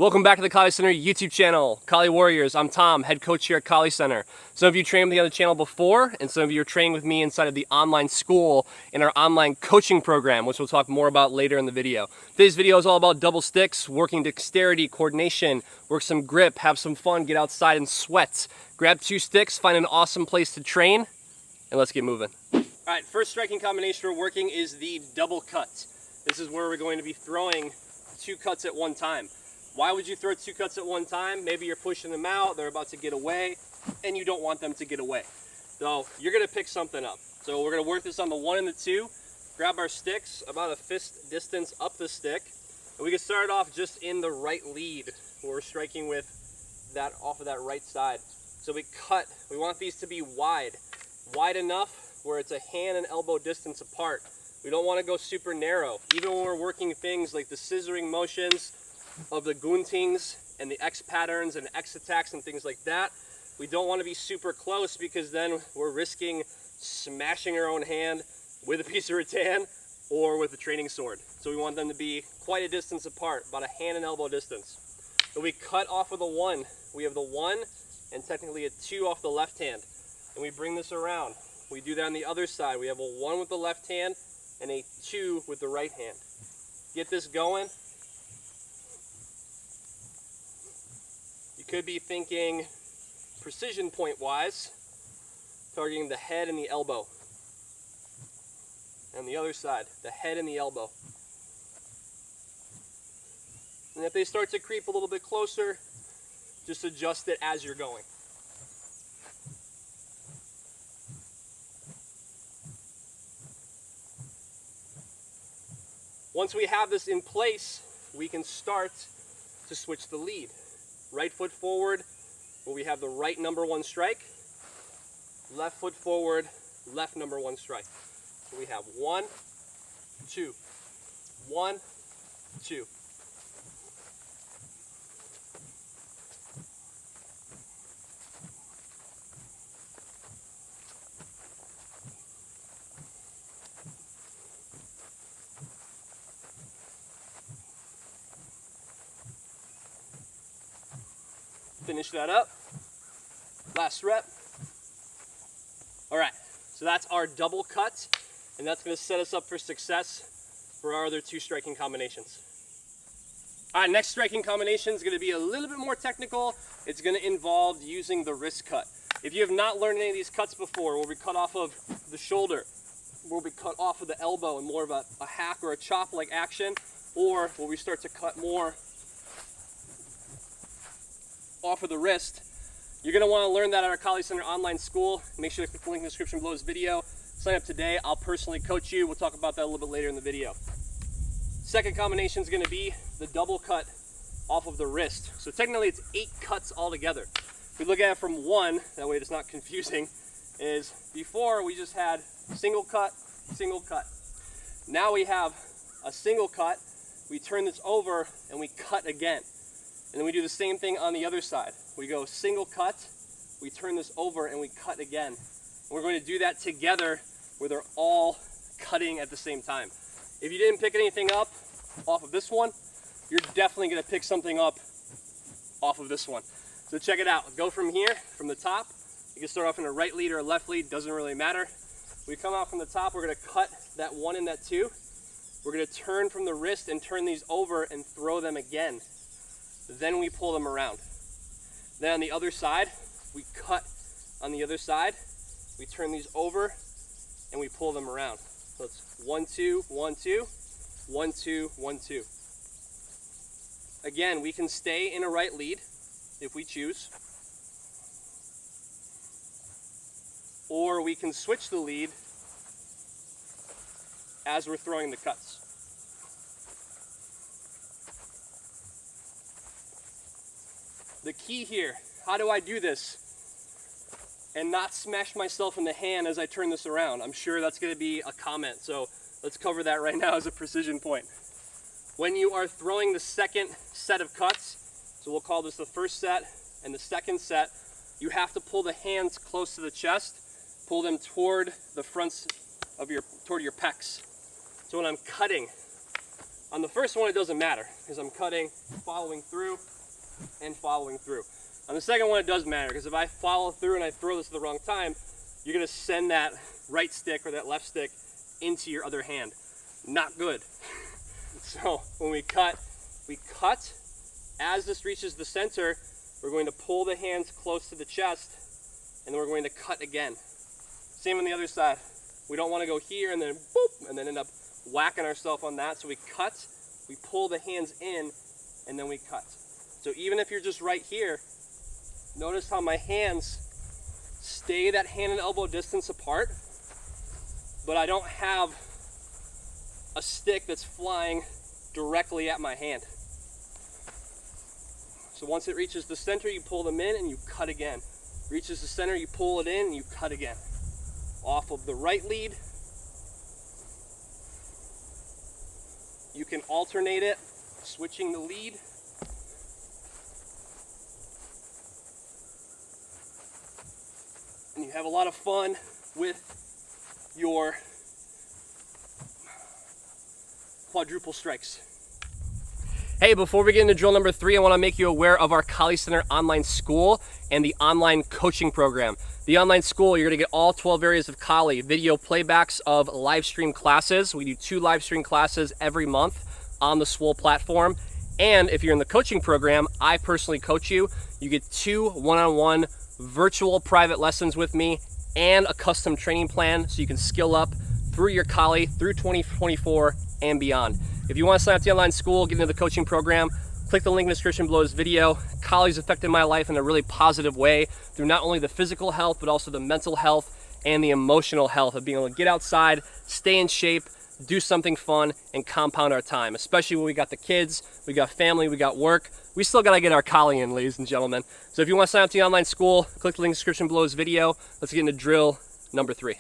Welcome back to the Kali Center YouTube channel, Kali Warriors. I'm Tom, head coach here at Kali Center. Some of you trained with me on the channel before, and some of you are training with me inside of the online school in our online coaching program, which we'll talk more about later in the video. Today's video is all about double sticks, working dexterity, coordination, work some grip, have some fun, get outside and sweat. Grab 2 sticks, find an awesome place to train, and let's get moving. All right, first striking combination we're working is the double cut. This is where we're going to be throwing 2 cuts at one time. Why would you throw 2 cuts at one time? Maybe you're pushing them out, they're about to get away, and you don't want them to get away. So you're gonna pick something up. So we're gonna work this on the 1 and the 2, grab our sticks about a fist distance up the stick, and we can start off just in the right lead, where we're striking with that off of that right side. So we cut, we want these to be wide enough where it's a hand and elbow distance apart. We don't wanna go super narrow. Even when we're working things like the scissoring motions, of the guntings and the X patterns and X attacks and things like that, we don't want to be super close because then we're risking smashing our own hand with a piece of rattan or with a training sword. So we want them to be quite a distance apart, about a hand and elbow distance. So we cut off of the 1. We have the 1 and technically a 2 off the left hand. And we bring this around. We do that on the other side. We have a 1 with the left hand and a 2 with the right hand. Get this going. You could be thinking precision point wise, targeting the head and the elbow. And the other side, the head and the elbow. And if they start to creep a little bit closer, just adjust it as you're going. Once we have this in place, we can start to switch the lead. Right foot forward, where we have the right number 1 strike. Left foot forward, left number 1 strike. So we have 1, 2, 1, 2. Finish that up. Last rep. All right, so that's our double cut, and that's going to set us up for success for our other 2 striking combinations. All right, next striking combination is going to be a little bit more technical. It's going to involve using the wrist cut. If you have not learned any of these cuts before, where we cut off of the shoulder, where we cut off of the elbow and more of a hack or a chop like action, or where we start to cut more off of the wrist, you're going to want to learn that at our Kali Center online school. Make sure to click the link in the description below this video. Sign up today. I'll personally coach you. We'll talk about that a little bit later in the video. Second combination is going to be the double cut off of the wrist. So technically it's 8 cuts altogether. If we look at it from 1, that way it's not confusing, is before we just had single cut, single cut. Now we have a single cut, we turn this over and we cut again. And then we do the same thing on the other side. We go single cut, we turn this over, and we cut again. And we're going to do that together where they're all cutting at the same time. If you didn't pick anything up off of this one, you're definitely going to pick something up off of this one. So check it out. Go from here, from the top. You can start off in a right lead or a left lead, doesn't really matter. We come out from the top, we're going to cut that 1 and that 2. We're going to turn from the wrist and turn these over and throw them again. Then we pull them around. Then on the other side, we cut on the other side, we turn these over, and we pull them around. So it's 1, 2, 1, 2, 1, 2, 1, 2. Again, we can stay in a right lead if we choose, or we can switch the lead as we're throwing the cuts. The key here, how do I do this and not smash myself in the hand as I turn this around? I'm sure that's going to be a comment, so let's cover that right now as a precision point. When you are throwing the second set of cuts, so we'll call this the first set and the second set, you have to pull the hands close to the chest, pull them toward the fronts of toward your pecs. So when I'm cutting, On the first one, it doesn't matter because I'm cutting, following through, and following through. On the second one, it does matter because if I follow through and I throw this at the wrong time, you're gonna send that right stick or that left stick into your other hand. Not good. So when we cut as this reaches the center, we're going to pull the hands close to the chest, and then we're going to cut again. Same on the other side. We don't want to go here and then boop, and then end up whacking ourselves on that. So we cut, we pull the hands in, and then we cut. So even if you're just right here, notice how my hands stay that hand and elbow distance apart, but I don't have a stick that's flying directly at my hand. So once it reaches the center, you pull them in and you cut again. Reaches the center, you pull it in and you cut again. Off of the right lead. You can alternate it, switching the lead. And you have a lot of fun with your quadruple strikes. Hey, before we get into drill number 3, I want to make you aware of our Kali Center online school and the online coaching program. The online school, you're going to get all 12 areas of Kali, video playbacks of live stream classes. We do 2 live stream classes every month on the Swole platform. And if you're in the coaching program, I personally coach you. You get 2 one-on-one virtual private lessons with me and a custom training plan so you can skill up through your Kali, through 2024 and beyond. If you want to sign up to the online school, get into the coaching program, click the link in the description below this video. Kali's affected my life in a really positive way through not only the physical health, but also the mental health and the emotional health of being able to get outside, stay in shape, do something fun, and compound our time, especially when we got the kids, we got family, we got work. We still got to get our Kali in, ladies and gentlemen. So if you want to sign up to the online school, click the link in the description below this video. Let's get into drill number 3.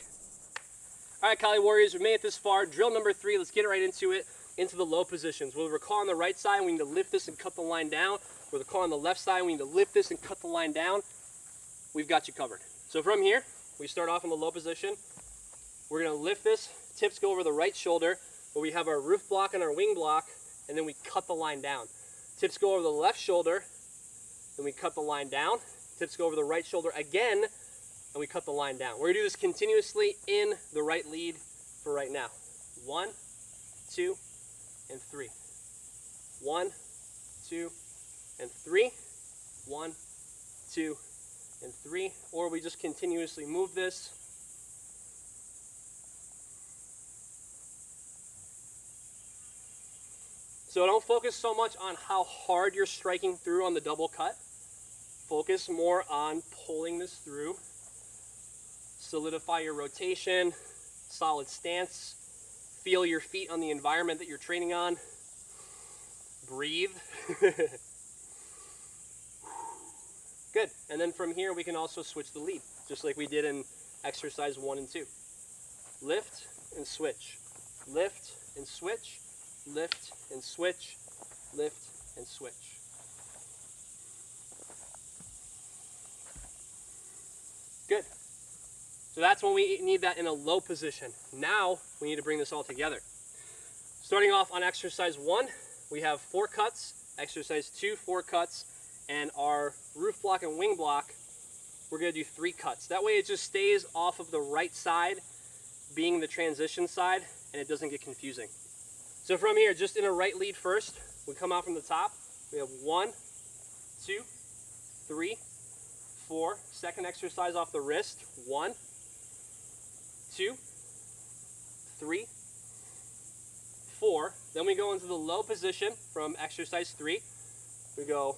All right, Kali Warriors, we made it this far. Drill number 3, let's get right into it, into the low positions. Whether we're calling on the right side, we need to lift this and cut the line down. Whether we're calling on the left side, we need to lift this and cut the line down. We've got you covered. So from here, we start off in the low position. We're gonna lift this, tips go over the right shoulder, where we have our roof block and our wing block, and then we cut the line down. Tips go over the left shoulder, and we cut the line down. Tips go over the right shoulder again, and we cut the line down. We're gonna do this continuously in the right lead for right now. 1, 2, and 3. 1, 2, and 3. 1, 2, and 3. Or we just continuously move this. So don't focus so much on how hard you're striking through on the double cut. Focus more on pulling this through. Solidify your rotation, solid stance. Feel your feet on the environment that you're training on. Breathe. Good. And then from here, we can also switch the lead, just like we did in exercise 1 and 2. Lift and switch. Lift and switch. Lift and switch. Lift and switch. Good. So that's when we need that in a low position. Now we need to bring this all together. Starting off on exercise 1, we have 4 cuts. Exercise 2, 4 cuts. And our roof block and wing block, we're going to do 3 cuts. That way it just stays off of the right side, being the transition side, and it doesn't get confusing. So from here, just in a right lead first, we come out from the top. We have 1, 2, 3, 4. Second exercise off the wrist. 1, 2, 3, 4. Then we go into the low position from exercise 3. We go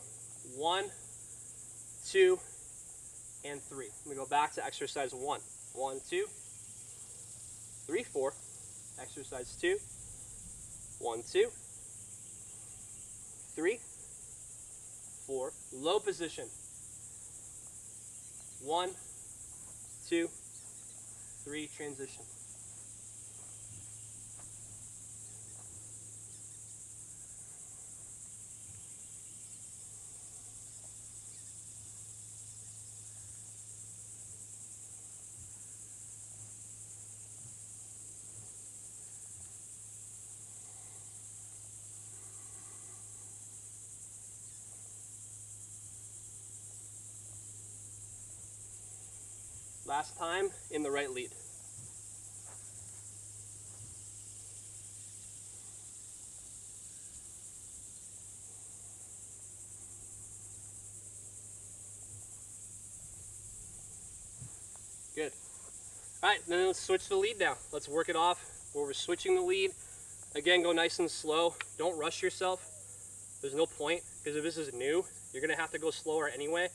1, 2, and 3. We go back to exercise 1. 1, 2, 3, 4. Exercise 2. 1, 2, 3, 4. Low position. 1, 2, 3. Transition. Last time in the right lead. Good. All right, then let's switch the lead now. Let's work it off where we're switching the lead. Again, go nice and slow. Don't rush yourself. There's no point, because if this is new, you're gonna have to go slower anyway.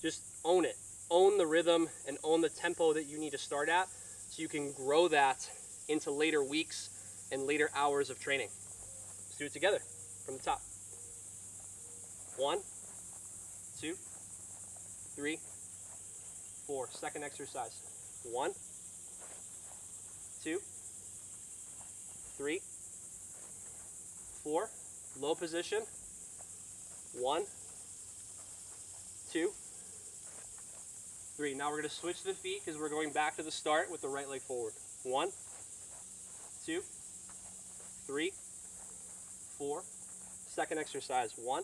Just own it. Own the rhythm and own the tempo that you need to start at so you can grow that into later weeks and later hours of training. Let's do it together from the top. 1, 2, 3, 4. Second exercise. 1, 2, 3, 4. Low position. 1, 2, 3. Now we're going to switch the feet because we're going back to the start with the right leg forward. 1, 2, 3, 4. Second exercise. 1,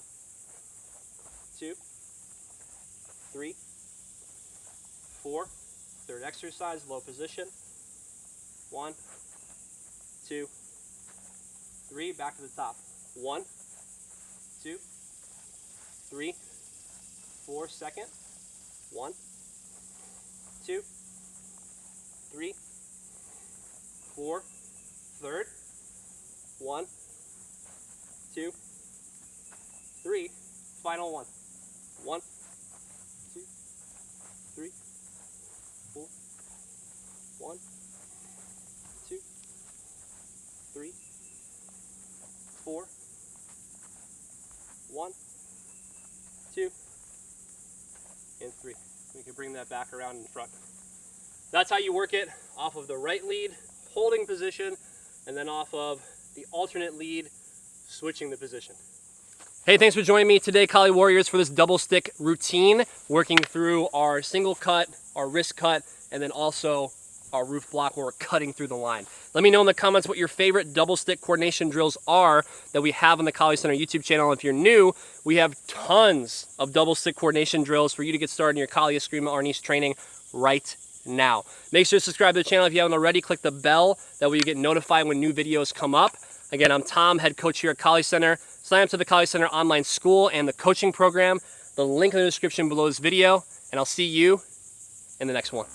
2, 3, 4. Third exercise, low position. 1, 2, 3. Back to the top. 1, 2, 3, 4. Second. 1, 2, 3, 4. Third. 1, 2, 3. Final one. 1, 2, 3, 4. 1, 2, 3, 4. 1, 2, and 3. We can bring that back around in front. That's how you work it off of the right lead, holding position, and then off of the alternate lead, switching the position. Hey, thanks for joining me today, Kali Warriors, for this double stick routine, working through our single cut, our wrist cut, and then also our roof block where we're cutting through the line. Let me know in the comments what your favorite double stick coordination drills are that we have on the Kali Center YouTube channel. If you're new, we have tons of double stick coordination drills for you to get started in your Kali, Escrima, or niche training right now. Make sure to subscribe to the channel if you haven't already. Click the bell, that way you get notified when new videos come up. Again, I'm Tom, head coach here at Kali Center. Sign up to the Kali Center online school and the coaching program. The link in the description below this video, and I'll see you in the next one.